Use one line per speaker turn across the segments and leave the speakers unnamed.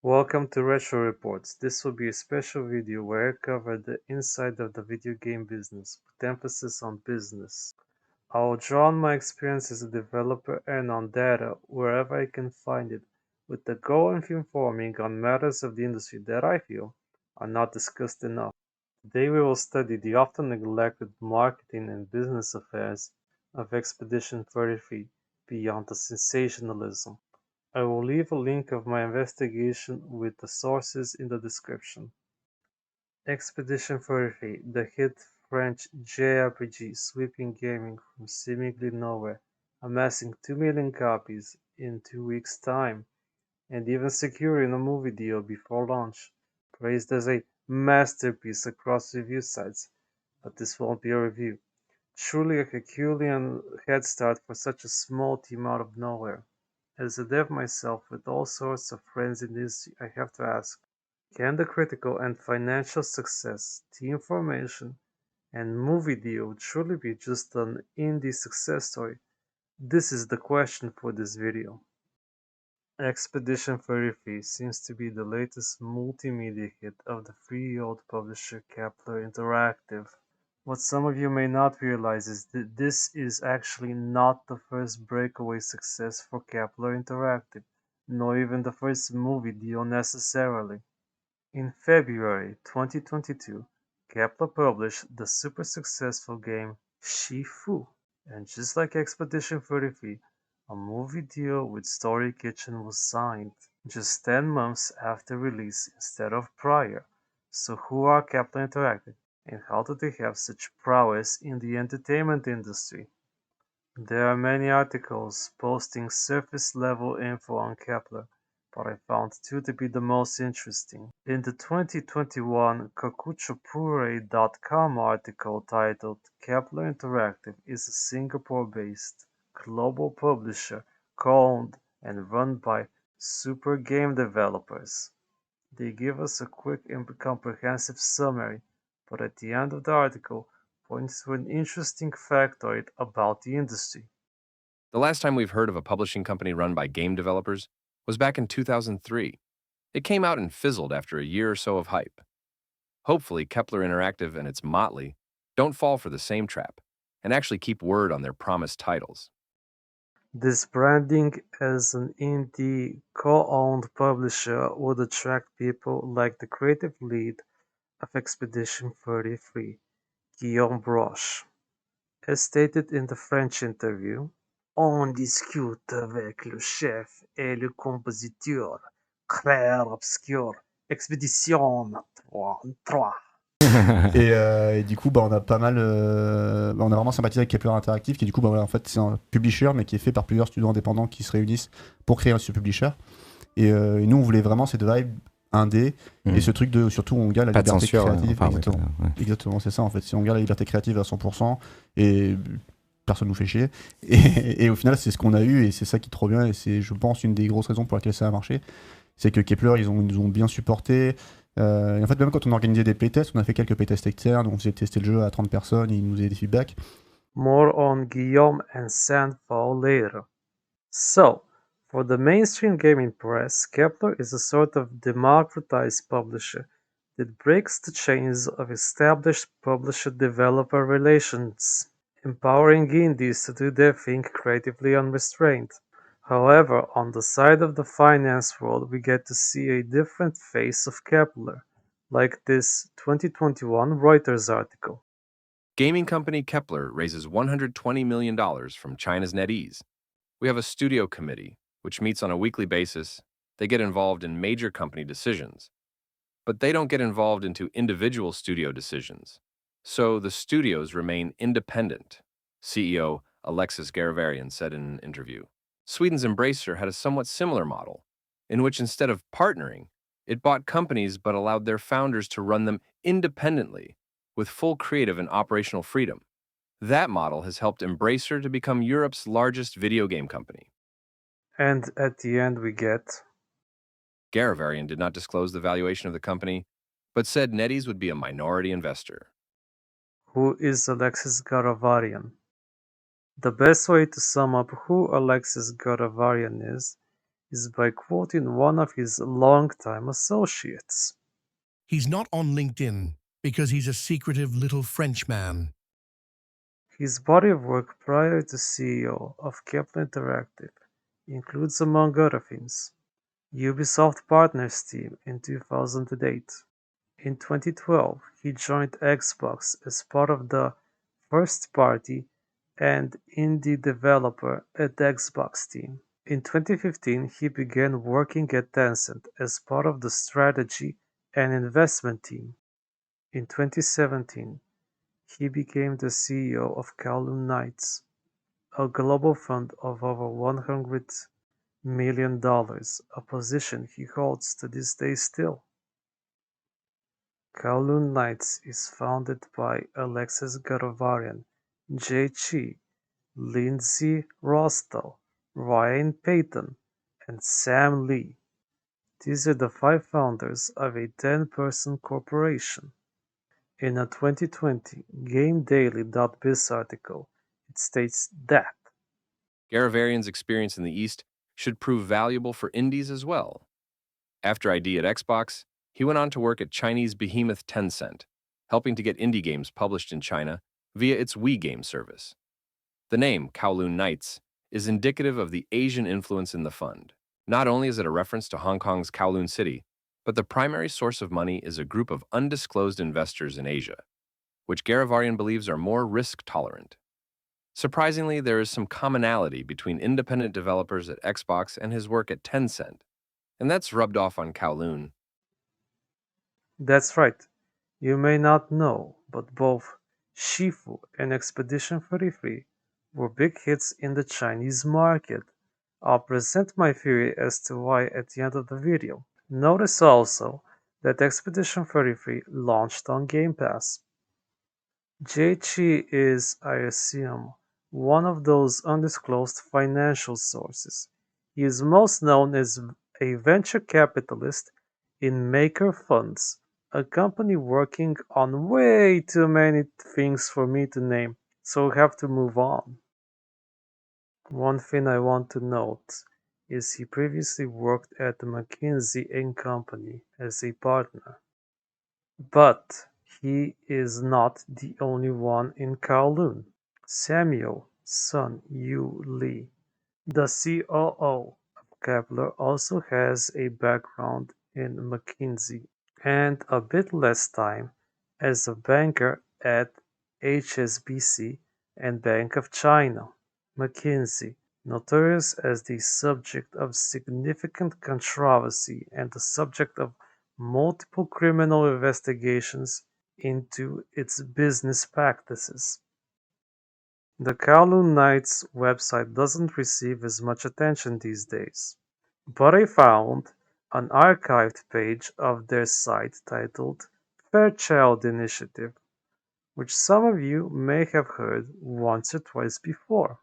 Welcome to Retro Reports. This will be a special video where I cover the inside of the video game business, with emphasis on business. I will draw on my experience as a developer and on data wherever I can find it, with the goal of informing on matters of the industry that I feel are not discussed enough. Today we will study the often neglected marketing and business affairs of Expedition 33 beyond the sensationalism. I will leave a link of my investigation with the sources in the description. Expedition 33, the hit French JRPG sweeping gaming from seemingly nowhere, amassing 2 million copies in 2 weeks' time, and even securing a movie deal before launch, praised as a masterpiece across review sites. But this won't be a review. Truly a Herculean head start for such a small team out of nowhere. As a dev myself with all sorts of friends in the industry, I have to ask, can the critical and financial success, team formation, and movie deal truly be just an indie success story? This is the question for this video. Expedition 33 seems to be the latest multimedia hit of the 3-year-old publisher Keppler Interactive. What some of you may not realize is that this is actually not the first breakaway success for Keppler Interactive, nor even the first movie deal necessarily. In February 2022, Keppler published the super successful game Shifu, and just like Expedition 33, a movie deal with Story Kitchen was signed, just 10 months after release instead of prior. So who are Keppler Interactive, and how do they have such prowess in the entertainment industry? There are many articles posting surface-level info on Keppler, but I found two to be the most interesting. In the 2021 Kakuchopure.com article titled "Keppler Interactive is a Singapore-based, global publisher co-owned and run by super game developers," they give us a quick and comprehensive summary, but at the end of the article points to an interesting factoid about the industry.
The last time we've heard of a publishing company run by game developers was back in 2003. It came out and fizzled after a year or so of hype. Hopefully, Keppler Interactive and its motley don't fall for the same trap and actually keep word on their promised titles.
This branding as an indie co-owned publisher would attract people like the creative lead of Expedition 33, Guillaume Broche. As stated in the French interview, "On discute avec le chef et le compositeur, clair obscur, Expedition 3.
Et du coup, on a pas mal, on a vraiment sympathisé avec Keppler Interactive, qui du coup, voilà, en fait, c'est un publisher, mais qui est fait par plusieurs studios indépendants qui se réunissent pour créer ce publisher. Et nous, on voulait vraiment cette vibe indé, et ce truc de, surtout, on gagne la
Pas de
liberté
censure,
créative.
enfin,
Exactement.
ouais.
Exactement, c'est ça, en fait. Si on gagne la liberté créative à 100%, et personne nous fait chier. Et au final, c'est ce qu'on a eu, et c'est ça qui est trop bien, et c'est, je pense, une des grosses raisons pour laquelle ça a marché. C'est que Keppler, ils nous ont bien supporté. Et en fait, même quand on organisait des playtests, on a fait quelques playtests externes, on faisait tester le jeu à 30 personnes, ils nous faisaient des feedbacks.
More on Guillaume and Sandfall later. So, for the mainstream gaming press, Keppler is a sort of democratized publisher that breaks the chains of established publisher-developer relations, empowering indies to do their thing creatively unrestrained. However, on the side of the finance world, we get to see a different face of Keppler, like this 2021 Reuters article.
Gaming company Keppler raises $120 million from China's NetEase. We have a studio committee, which meets on a weekly basis. They get involved in major company decisions, but they don't get involved into individual studio decisions. So the studios remain independent, CEO Alexis Garavarian said in an interview. Sweden's Embracer had a somewhat similar model, in which instead of partnering, it bought companies but allowed their founders to run them independently with full creative and operational freedom. That model has helped Embracer to become Europe's largest video game company.
And at the end we get
Garavarian did not disclose the valuation of the company, but said NetEase would be a minority investor.
Who is Alexis Garavarian? The best way to sum up who Alexis Garavarian is is by quoting one of his longtime associates.
He's not on LinkedIn because he's a secretive little Frenchman.
His body of work prior to CEO of Keppler Interactive includes, among other things, Ubisoft Partners team in 2008. In 2012, he joined Xbox as part of the first-party and indie developer at Xbox team. In 2015, he began working at Tencent as part of the strategy and investment team. In 2017, he became the CEO of Kowloon Knights, a global fund of over $100 million, a position he holds to this day still. Kowloon Knights is founded by Alexis Garavarian, Jay Chi, Lindsay Rostow, Ryan Payton, and Sam Lee. These are the 5 founders of a 10-person corporation. In a 2020 GameDaily.biz article, it states that
Garavarian's experience in the East should prove valuable for indies as well. After ID at Xbox, he went on to work at Chinese behemoth Tencent, helping to get indie games published in China via its Wii game service. The name, Kowloon Knights, is indicative of the Asian influence in the fund. Not only is it a reference to Hong Kong's Kowloon City, but the primary source of money is a group of undisclosed investors in Asia, which Garavarian believes are more risk-tolerant. Surprisingly, there is some commonality between independent developers at Xbox and his work at Tencent, and that's rubbed off on Kowloon.
that's right. You may not know, but both Shifu and Expedition 33 were big hits in the Chinese market. I'll present my theory as to why at the end of the video. Notice also that Expedition 33 launched on Game Pass. Jaichi is, I assume, one of those undisclosed financial sources. He is most known as a venture capitalist in Maker Funds, a company working on way too many things for me to name, so we have to move on. One thing I want to note is he previously worked at McKinsey and Company as a partner. But he is not the only one in Kowloon. Samuel Sun Yu Lee, the COO of Keppler, also has a background in McKinsey and a bit less time as a banker at HSBC and Bank of China. McKinsey, notorious as the subject of significant controversy and the subject of multiple criminal investigations into its business practices. The Kowloon Knights website doesn't receive as much attention these days, but I found an archived page of their site titled Fairchild Initiative, which some of you may have heard once or twice before.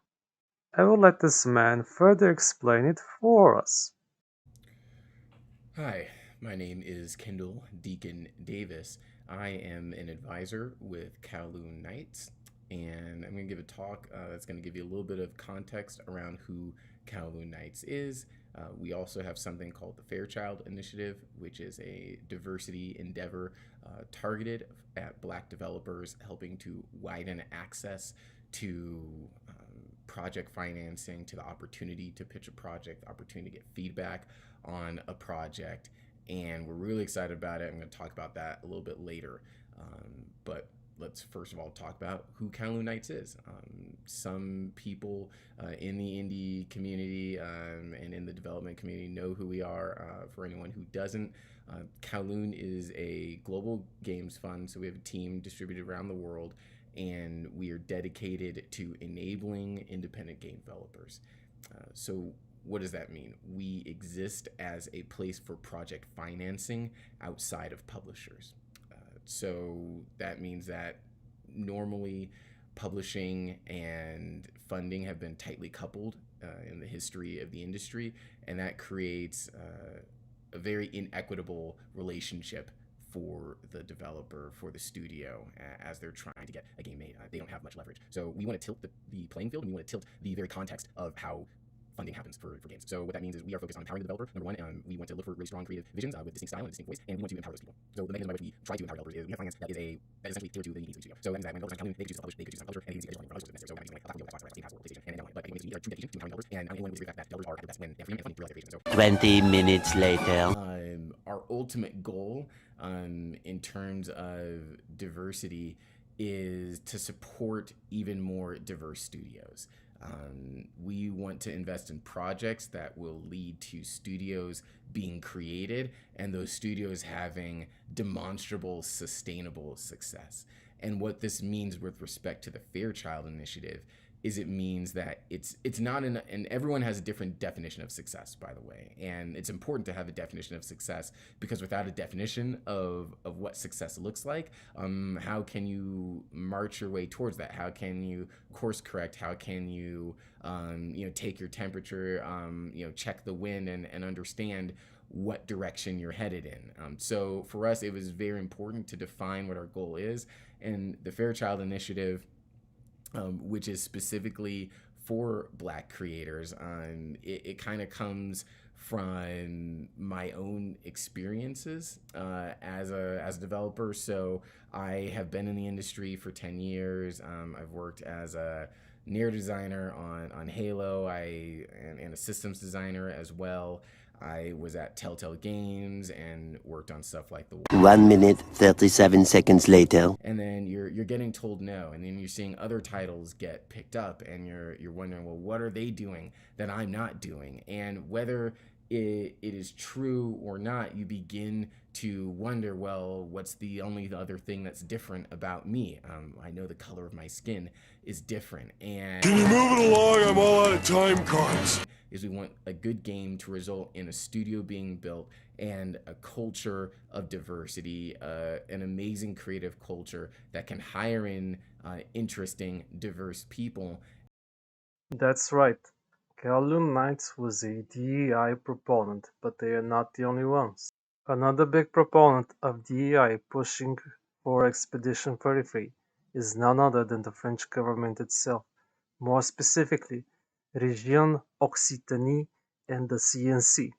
I will let this man further explain it for us.
Hi, my name is Kendall Deacon Davis. I am an advisor with Kowloon Knights, and I'm going to give a talk that's going to give you a little bit of context around who Kowloon Knights is. We also have something called the Fairchild Initiative, which is a diversity endeavor targeted at Black developers, helping to widen access to project financing, to the opportunity to pitch a project, the opportunity to get feedback on a project, and we're really excited about it. I'm going to talk about that a little bit later. But let's first of all talk about who Kowloon Knights is. Some people in the indie community and in the development community know who we are. For anyone who doesn't, Kowloon is a global games fund, so we have a team distributed around the world, and we are dedicated to enabling independent game developers. So what does that mean? We exist as a place for project financing outside of publishers. So that means that normally publishing and funding have been tightly coupled in the history of the industry, and that creates a very inequitable relationship for the developer, for the studio, as they're trying to get a game made. They don't have much leverage. So we want to tilt the playing field, and we want to tilt the very context of how funding happens for games. So what that means is we are focused on empowering the developer. Number one, we want to look for really strong creative visions with distinct style and distinct voice, and we want to empower those people. So the mechanism by which we try to empower developers is we have finance that is essentially tier 2 the needs of the studio. So that means that when developers come in, they could choose to publish, they could choose to publisher, and they can see additional resources necessary. So that means like Xbox, PlayStation, and then but it means we need true dedication to empowering developers, and anyone would agree that developers are at their best when they have freedom and funding to realize their vision. So
20 minutes later.
Our ultimate goal in terms of diversity is to support even more diverse studios. We want to invest in projects that will lead to studios being created and those studios having demonstrable, sustainable success. And what this means with respect to the Fairchild Initiative is it means that it's not and everyone has a different definition of success, by the way. And it's important to have a definition of success because without a definition of what success looks like, how can you march your way towards that? How can you course correct? How can you, take your temperature, check the wind and understand what direction you're headed in. So for us, it was very important to define what our goal is. And the Fairchild Initiative, which is specifically for Black creators. It kind of comes from my own experiences as a developer. So I have been in the industry for 10 years. I've worked as a narrative designer on Halo, and a systems designer as well. I was at Telltale Games and worked on stuff like the
1 minute, 37 seconds later.
and then you're getting told no, and then you're seeing other titles get picked up, and you're wondering, well, what are they doing that I'm not doing? And whether it is true or not, you begin to wonder, well, what's the only other thing that's different about me? I know the color of my skin is different, and
Can you move it along? I'm all out of time cards.
is we want a good game to result in a studio being built and a culture of diversity, an amazing creative culture that can hire in interesting, diverse people.
That's right. Kowloon Knights was a DEI proponent, but they are not the only ones. Another big proponent of DEI pushing for Expedition 33 is none other than the French government itself, more specifically, Région Occitanie and the CNC.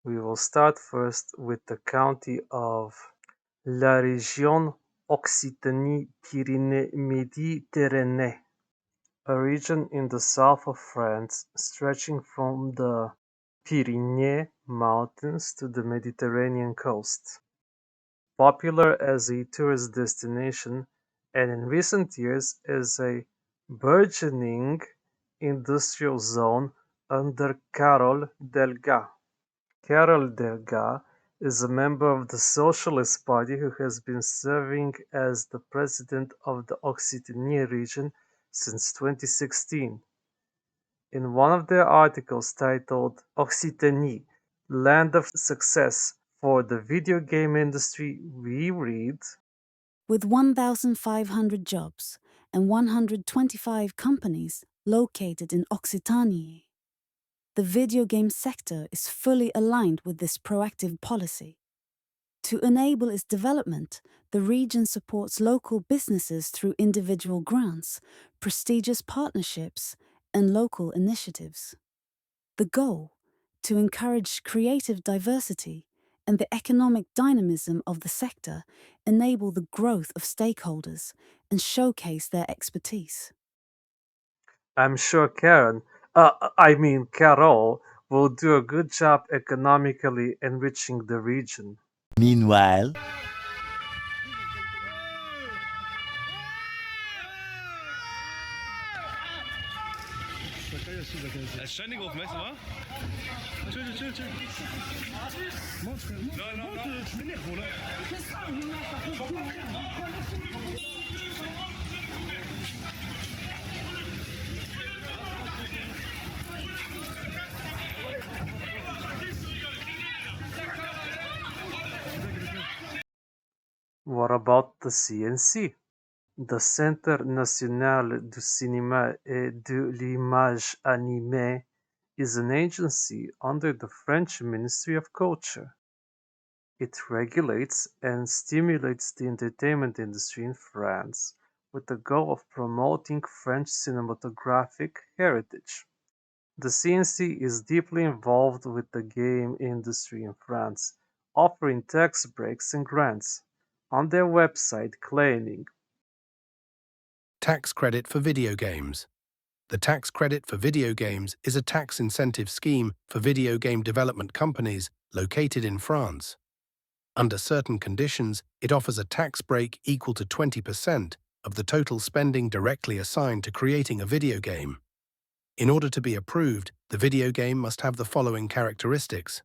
We will start first with the county of La Région Occitanie-Pyrénées-Méditerranée, a region in the south of France stretching from the Pyrenees Mountains to the Mediterranean coast. Popular as a tourist destination and in recent years as a burgeoning industrial zone under Carole Delga. Carole Delga is a member of the Socialist Party who has been serving as the president of the Occitanie region since 2016. In one of their articles titled Occitanie, Land of Success for the Video Game Industry, we read,
with 1,500 jobs and 125 companies located in Occitanie. The video game sector is fully aligned with this proactive policy. To enable its development, the region supports local businesses through individual grants, prestigious partnerships, and local initiatives. The goal: to encourage creative diversity and the economic dynamism of the sector, enable the growth of stakeholders, and showcase their expertise.
I'm sure Carole will do a good job economically enriching the region.
Meanwhile,
Standing aufmessen, wa? Chill.
What about the CNC? The Centre national du cinéma et de l'image animée is an agency under the French Ministry of Culture. It regulates and stimulates the entertainment industry in France with the goal of promoting French cinematographic heritage. The CNC is deeply involved with the game industry in France, offering tax breaks and grants on their website claiming
Tax credit for video games. The tax credit for video games is a tax incentive scheme for video game development companies located in France. Under certain conditions, it offers a tax break equal to 20% of the total spending directly assigned to creating a video game. In order to be approved, the video game must have the following characteristics: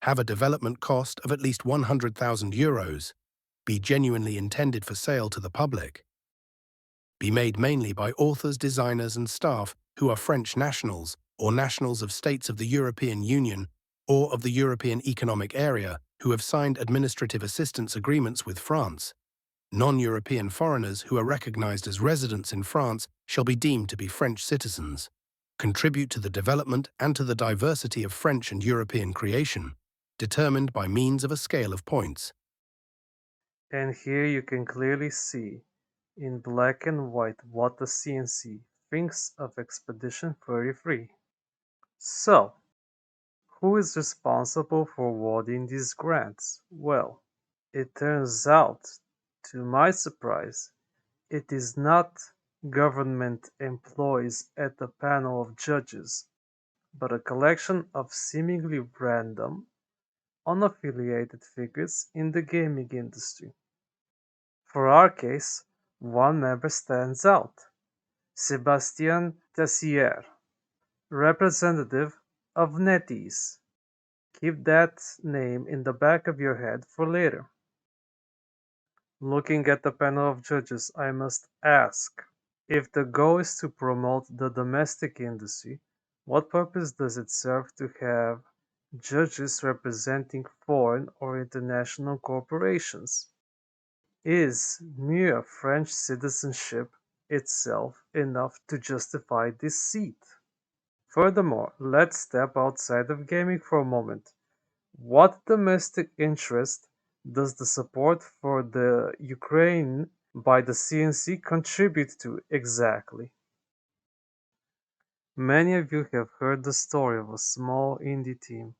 have a development cost of at least 100,000 euros, be genuinely intended for sale to the public, be made mainly by authors, designers, and staff who are French nationals or nationals of states of the European Union or of the European Economic Area who have signed administrative assistance agreements with France. Non-European foreigners who are recognized as residents in France shall be deemed to be French citizens. Contribute to the development and to the diversity of French and European creation, determined by means of a scale of points.
and here you can clearly see in black and white what the CNC thinks of Expedition 33. So, who is responsible for awarding these grants? Well, it turns out, to my surprise, it is not government employees at the panel of judges, but a collection of seemingly random, unaffiliated figures in the gaming industry. For our case, one member stands out: Sébastien Tessier, representative of NetEase. Keep that name in the back of your head for later. Looking at the panel of judges, I must ask, if the goal is to promote the domestic industry, what purpose does it serve to have judges representing foreign or international corporations? Is mere French citizenship itself enough to justify this seat? Furthermore, let's step outside of gaming for a moment. What domestic interest does the support for the Ukraine by the CNC contribute to exactly? Many of you have heard the story of a small indie team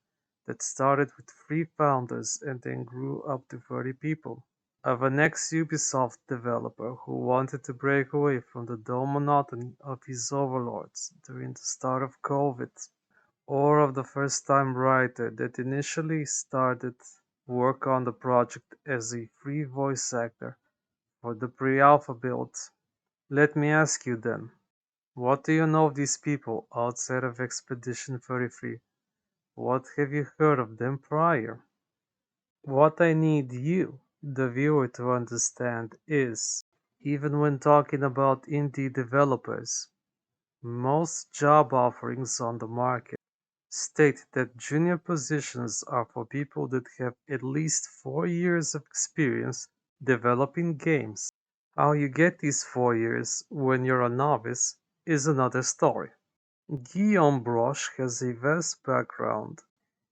that started with 3 founders and then grew up to 30 people, of an ex-Ubisoft developer who wanted to break away from the dull monotony of his overlords during the start of COVID, or of the first-time writer that initially started work on the project as a free voice actor for the pre-alpha build. Let me ask you then, what do you know of these people outside of Expedition 33? What have you heard of them prior? What I need you, the viewer, to understand is, even when talking about indie developers, most job offerings on the market state that junior positions are for people that have at least 4 years of experience developing games. How you get these 4 years when you're a novice is another story. Guillaume Broche has a vast background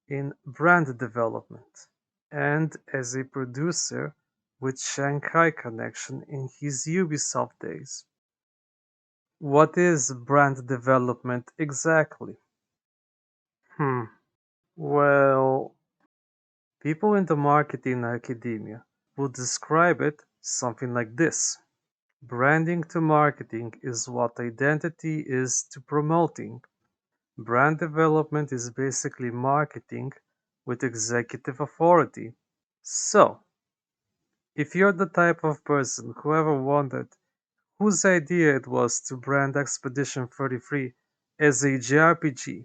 in brand development and as a producer with Shanghai connection in his Ubisoft days. What is brand development exactly? Hmm. Well, people in the marketing academia would describe it something like this. Branding to marketing is what identity is to promoting. Brand development is basically marketing with executive authority. So, if you're the type of person who ever wondered whose idea it was to brand Expedition 33 as a JRPG,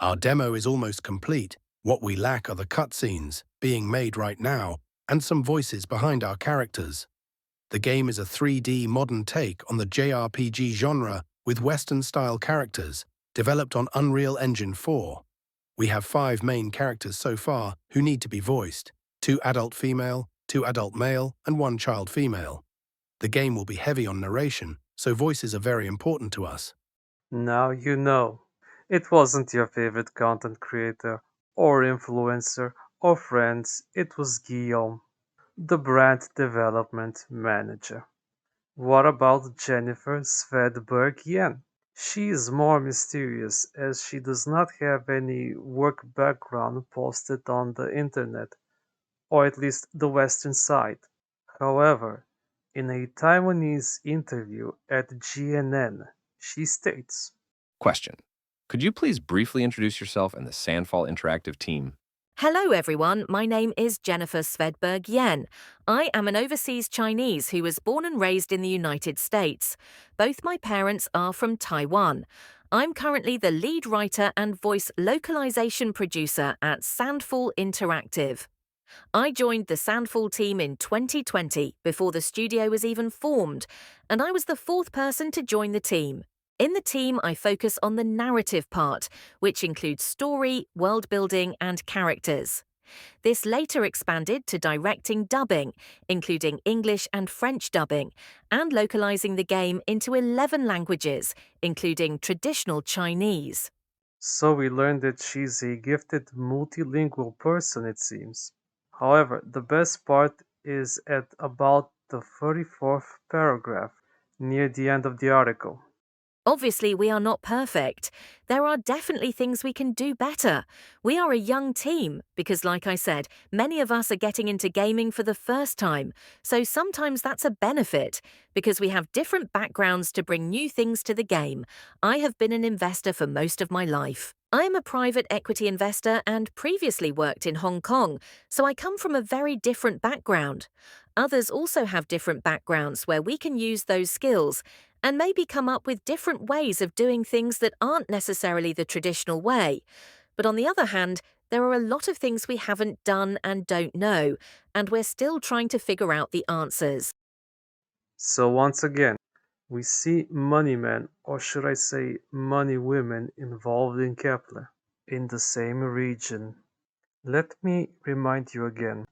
Our demo is almost complete. What we lack are the cutscenes, being made right now, and some voices behind our characters. The game is a 3D modern take on the JRPG genre with Western-style characters, developed on Unreal Engine 4. We have 5 main characters so far who need to be voiced: 2 adult female, 2 adult male, and 1 child female. The game will be heavy on narration, so voices are very important to us.
now you know. It wasn't your favorite content creator or influencer or friends, it was Guillaume, the brand development manager. What about Jennifer Svedberg Yen? She is more mysterious as she does not have any work background posted on the internet, or at least the Western side. However, in a Taiwanese interview at GNN, she states,
Question. Could you please briefly introduce yourself and the Sandfall Interactive team?
Hello, everyone. My name is Jennifer Svedberg Yen. I am an overseas Chinese who was born and raised in the United States. Both my parents are from Taiwan. I'm currently the lead writer and voice localization producer at Sandfall Interactive. I joined the Sandfall team in 2020 before the studio was even formed, and I was the fourth person to join the team. In the team, I focus on the narrative part, which includes story, world building, and characters. This later expanded to directing dubbing, including English and French dubbing, and localizing the game into 11 languages, including traditional Chinese.
so we learn that she's a gifted multilingual person, it seems. However, the best part is at about the 34th paragraph, near the end of the article.
Obviously, we are not perfect. There are definitely things we can do better. We are a young team because, like I said, many of us are getting into gaming for the first time. So sometimes that's a benefit because we have different backgrounds to bring new things to the game. I have been an investor for most of my life. I am a private equity investor and previously worked in Hong Kong, so I come from a very different background. Others also have different backgrounds where we can use those skills and maybe come up with different ways of doing things that aren't necessarily the traditional way. But on the other hand, there are a lot of things we haven't done and don't know, and we're still trying to figure out the answers.
So once again, we see money men, or should I say money women, involved in Kepler, in the same region. Let me remind you again,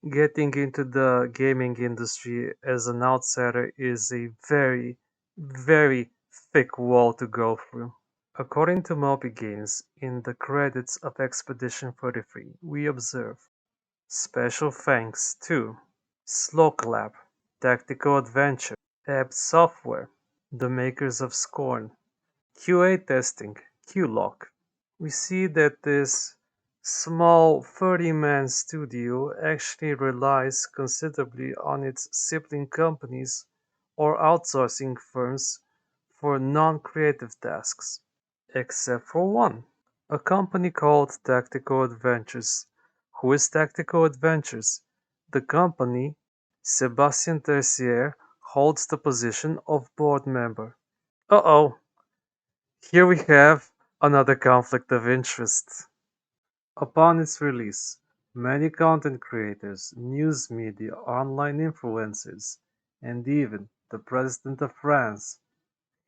getting into the gaming industry as an outsider is a very, very thick wall to go through. According to Moby Games, in the credits of Expedition 33, we observe special thanks to Sloclab, Tactical Adventure, Ebb Software, the makers of Scorn, QA Testing, QLock. We see that this small 30-man studio actually relies considerably on its sibling companies or outsourcing firms for non-creative tasks, except for one, a company called Tactical Adventures. Who is Tactical Adventures? The company, Sebastien Tertier, holds the position of board member. Uh-oh, here we have another conflict of interest. Upon its release, many content creators, news media, online influencers, and even the President of France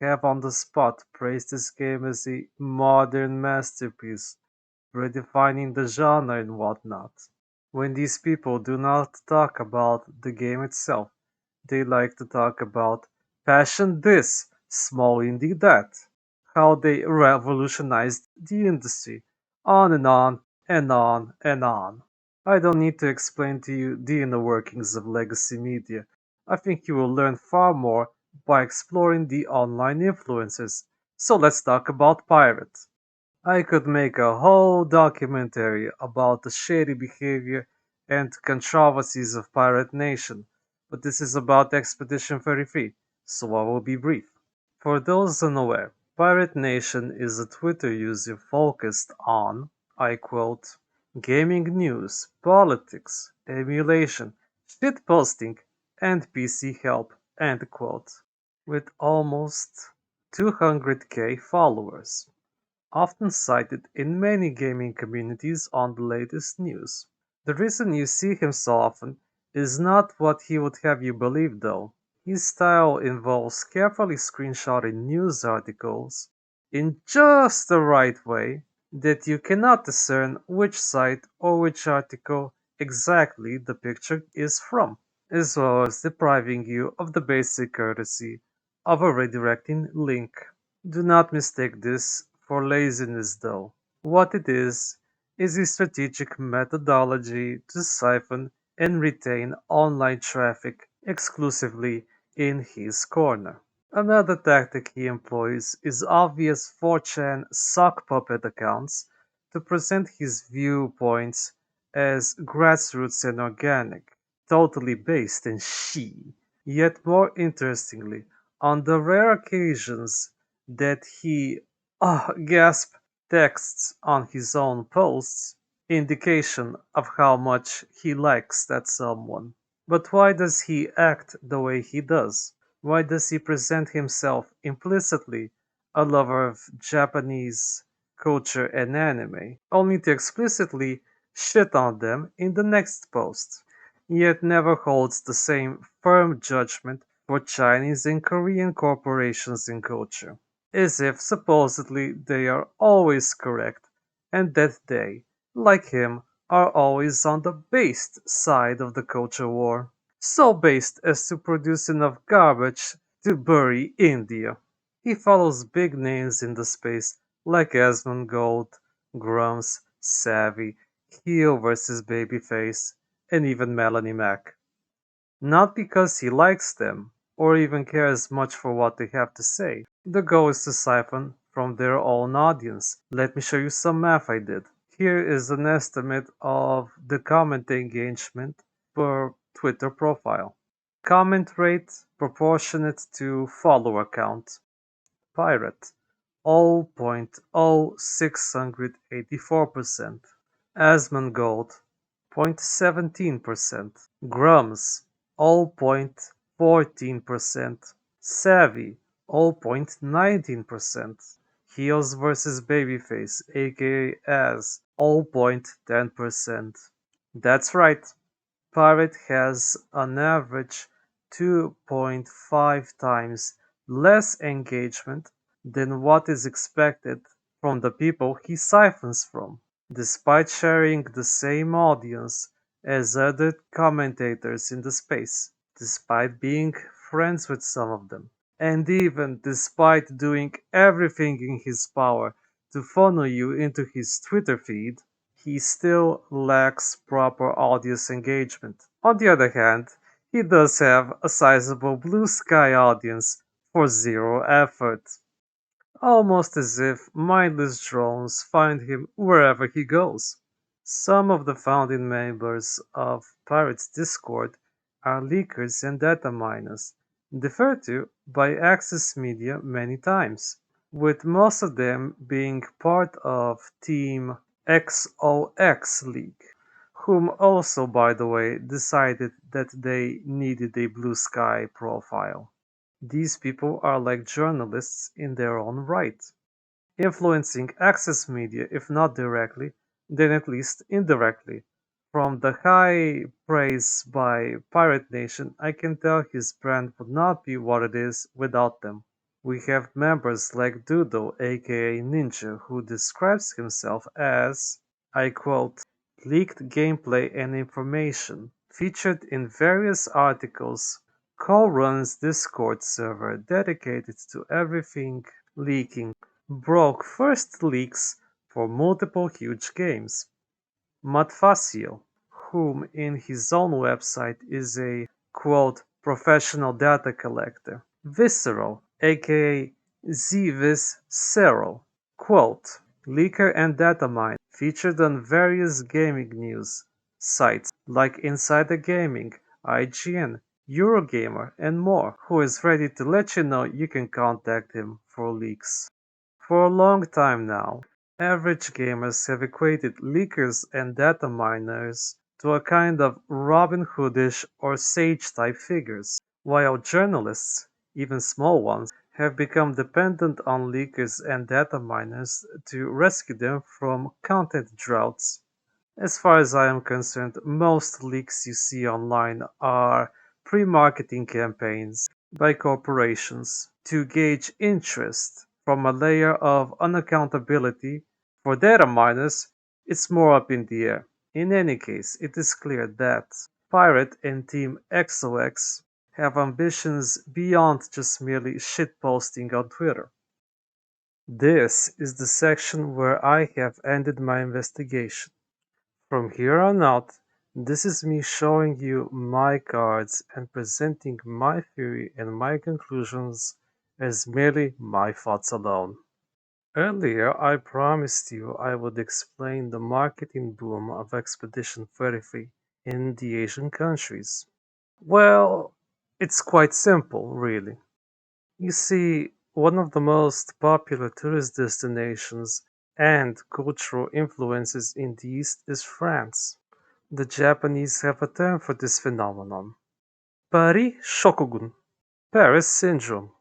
have on the spot praised this game as a modern masterpiece, redefining the genre and whatnot. When these people do not talk about the game itself, they like to talk about passion this, small indie that, how they revolutionized the industry, on and on and on and on. I don't need to explain to you the inner workings of legacy media. I think you will learn far more by exploring the online influencers. So let's talk about Pirate. I could make a whole documentary about the shady behavior and controversies of Pirate Nation, but this is about Expedition 33, so I will be brief. For those unaware, Pirate Nation is a Twitter user focused on, I quote, gaming news, politics, emulation, shitposting, and PC help, end quote, with almost 200k followers, often cited in many gaming communities on the latest news. The reason you see him so often is not what he would have you believe though. His style involves carefully screenshotting news articles in just the right way that you cannot discern which site or which article exactly the picture is from, as well as depriving you of the basic courtesy of a redirecting link. Do not mistake this for laziness though. What it is a strategic methodology to siphon and retain online traffic exclusively in his corner. Another tactic he employs is obvious 4chan sock puppet accounts to present his viewpoints as grassroots and organic, totally based in she. Yet more interestingly, on the rare occasions that he gasp texts on his own posts, indication of how much he likes that someone. But why does he act the way he does? Why does he present himself implicitly a lover of Japanese culture and anime, only to explicitly shit on them in the next post, yet never holds the same firm judgment for Chinese and Korean corporations and culture, as if supposedly they are always correct and that they, like him, are always on the based side of the culture war, so based as to produce enough garbage to bury India. He follows big names in the space like Asmongold, Grums, Savvy, Heel vs Babyface, and even Melanie Mac. Not because he likes them, or even cares much for what they have to say. The goal is to siphon from their own audience. Let me show you some math I did. Here is an estimate of the comment engagement per Twitter profile. Comment rate proportionate to follower count. Pirate 0.0684%. Asmongold 0.17%. Grums 0.14%. Savvy 0.19%. Heels vs Babyface aka Az 0.10%. That's right, Pirate has on average 2.5 times less engagement than what is expected from the people he siphons from, despite sharing the same audience as other commentators in the space, despite being friends with some of them, and even despite doing everything in his power to funnel you into his Twitter feed, he still lacks proper audience engagement. On the other hand, he does have a sizable blue sky audience for zero effort. Almost as if mindless drones find him wherever he goes. Some of the founding members of Pirate's Discord are leakers and data miners, deferred to by Access Media many times, with most of them being part of Team XOX League, whom also, by the way, decided that they needed a blue sky profile. These people are like journalists in their own right, influencing Access Media if not directly, then at least indirectly. From the high praise by Pirate Nation, I can tell his brand would not be what it is without them. We have members like Doodle aka Ninja who describes himself as, I quote, leaked gameplay and information featured in various articles. Cole runs Discord server dedicated to everything leaking, broke first leaks for multiple huge games. Matfacio, whom in his own website is a quote professional data collector. Visceral, aka Zvisceral, quote leaker and data miner, featured on various gaming news sites like Insider Gaming, IGN, Eurogamer, and more, who is ready to let you know you can contact him for leaks. For a long time now, average gamers have equated leakers and data miners to a kind of Robin Hoodish or Sage-type figures, while journalists, even small ones, have become dependent on leakers and data miners to rescue them from content droughts. As far as I am concerned, most leaks you see online are pre-marketing campaigns by corporations to gauge interest from a layer of unaccountability. For data miners, it's more up in the air. In any case, it is clear that Pirate and Team XOX have ambitions beyond just merely shitposting on Twitter. This is the section where I have ended my investigation. From here on out, this is me showing you my cards and presenting my theory and my conclusions as merely my thoughts alone. Earlier, I promised you I would explain the marketing boom of Expedition 33 in the Asian countries. Well, it's quite simple, really. You see, one of the most popular tourist destinations and cultural influences in the East is France. The Japanese have a term for this phenomenon: Paris Shokugun, Paris Syndrome.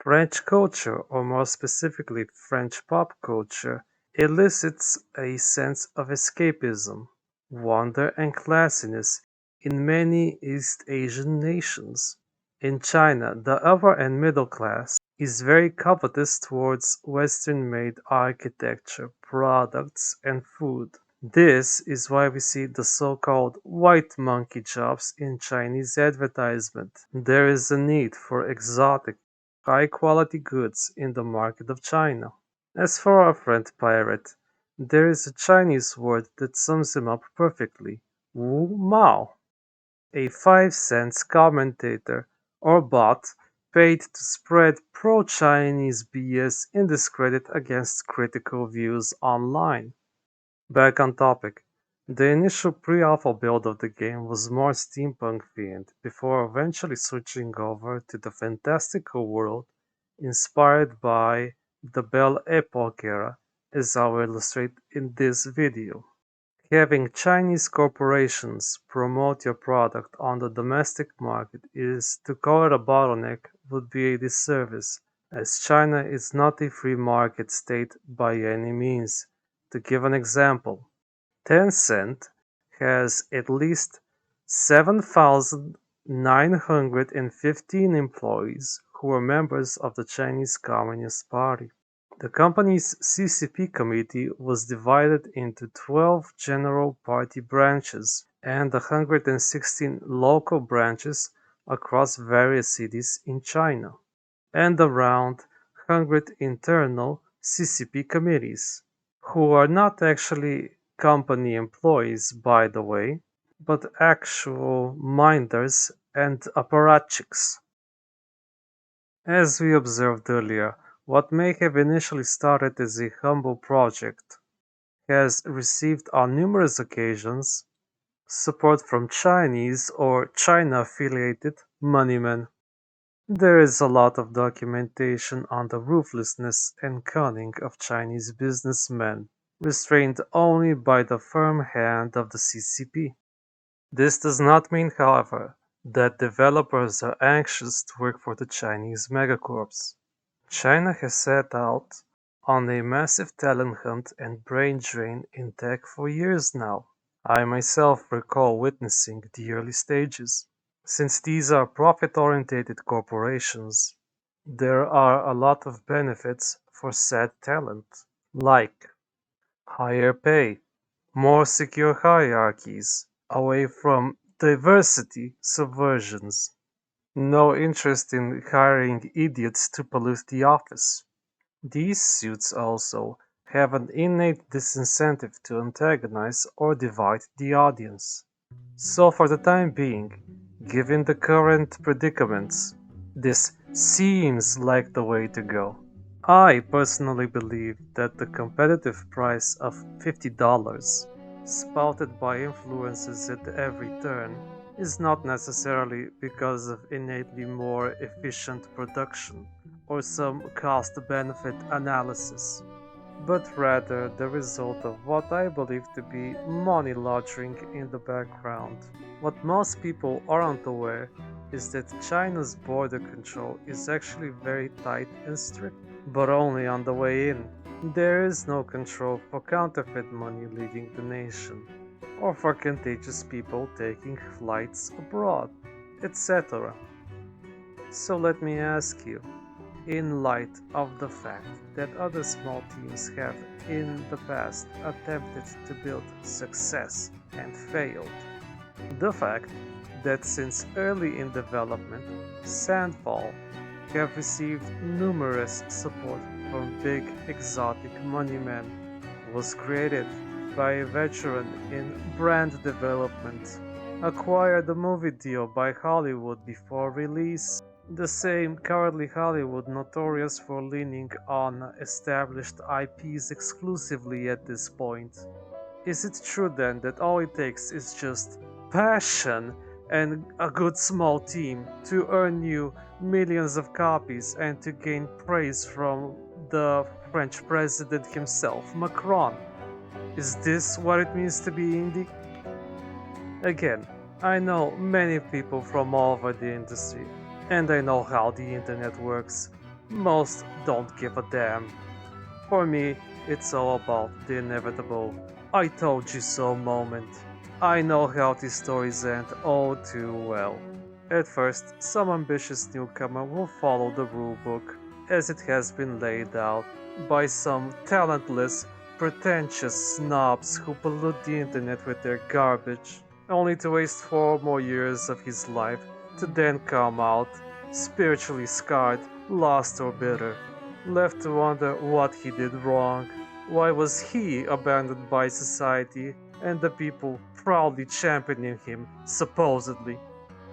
French culture, or more specifically French pop culture, elicits a sense of escapism, wonder and classiness in many East Asian nations. In China, the upper and middle class is very covetous towards Western-made architecture, products, and food. This is why we see the so-called white monkey jobs in Chinese advertisement. There is a need for exotic, high-quality goods in the market of China. As for our friend Pirate, there is a Chinese word that sums him up perfectly: Wu Mao, a 5 cents commentator or bot paid to spread pro-Chinese BS in discredit against critical views online. Back on topic, the initial pre-alpha build of the game was more steampunk themed before eventually switching over to the fantastical world inspired by the Belle Epoque era, as I will illustrate in this video. Having Chinese corporations promote your product on the domestic market is, to call it a bottleneck, would be a disservice, as China is not a free market state by any means. To give an example, Tencent has at least 7,915 employees who are members of the Chinese Communist Party. The company's CCP committee was divided into 12 general party branches and 116 local branches across various cities in China, and around 100 internal CCP committees, who are not actually company employees, by the way, but actual minders and apparatchiks. As we observed earlier, what may have initially started as a humble project has received on numerous occasions support from Chinese or China-affiliated moneymen. There is a lot of documentation on the ruthlessness and cunning of Chinese businessmen, restrained only by the firm hand of the CCP. This does not mean, however, that developers are anxious to work for the Chinese megacorps. China has set out on a massive talent hunt and brain drain in tech for years now. I myself recall witnessing the early stages. Since these are profit-oriented corporations, there are a lot of benefits for said talent, like higher pay, more secure hierarchies, away from diversity subversions, no interest in hiring idiots to pollute the office. These suits also have an innate disincentive to antagonize or divide the audience. So for the time being, given the current predicaments, this seems like the way to go. I personally believe that the competitive price of $50, spouted by influencers at every turn, is not necessarily because of innately more efficient production or some cost-benefit analysis, but rather the result of what I believe to be money laundering in the background. What most people aren't aware is that China's border control is actually very tight and strict, but only on the way in. There is no control for counterfeit money leaving the nation, or for contagious people taking flights abroad, etc. So let me ask you, in light of the fact that other small teams have in the past attempted to build success and failed, the fact that since early in development, Sandfall have received numerous support from big exotic moneymen, was created by a veteran in brand development, acquired a movie deal by Hollywood before release, The same cowardly Hollywood notorious for leaning on established IPs exclusively at this point. Is it true then that all it takes is just passion and a good small team to earn you millions of copies and to gain praise from the French president himself, Macron? Is this what it means to be indie? Again, I know many people from all over the industry, and I know how the internet works. Most don't give a damn. For me, it's all about the inevitable I told you so moment. I know how these stories end all too well. At first, some ambitious newcomer will follow the rulebook as it has been laid out by some talentless, pretentious snobs who pollute the internet with their garbage, only to waste 4 more years of his life to then come out spiritually scarred, lost or bitter, left to wonder what he did wrong. Why was he abandoned by society and the people proudly championing him, supposedly?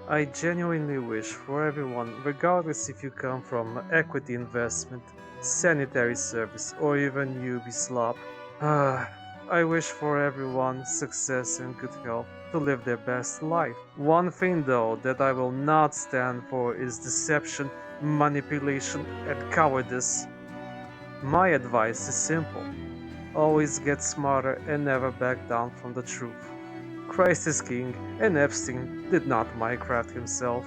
I genuinely wish for everyone, regardless if you come from equity investment, sanitary service, or even Ubislop, I wish for everyone success and good health to live their best life. One thing though that I will not stand for is deception, manipulation, and cowardice. My advice is simple. Always get smarter and never back down from the truth. Christ is king, and Epstein did not Minecraft himself.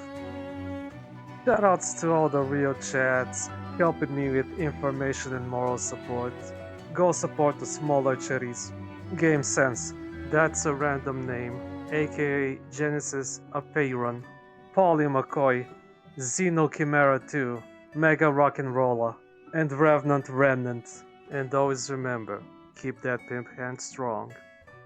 Shoutouts to all the real chats helping me with information and moral support. Go support the smaller cherries. Game Sense, that's a random name, aka Genesis Apeiron, Polly McCoy, Xeno Chimera 2, Mega Rock'n'Rolla, and Revenant Remnant. And always remember, keep that pimp hand strong.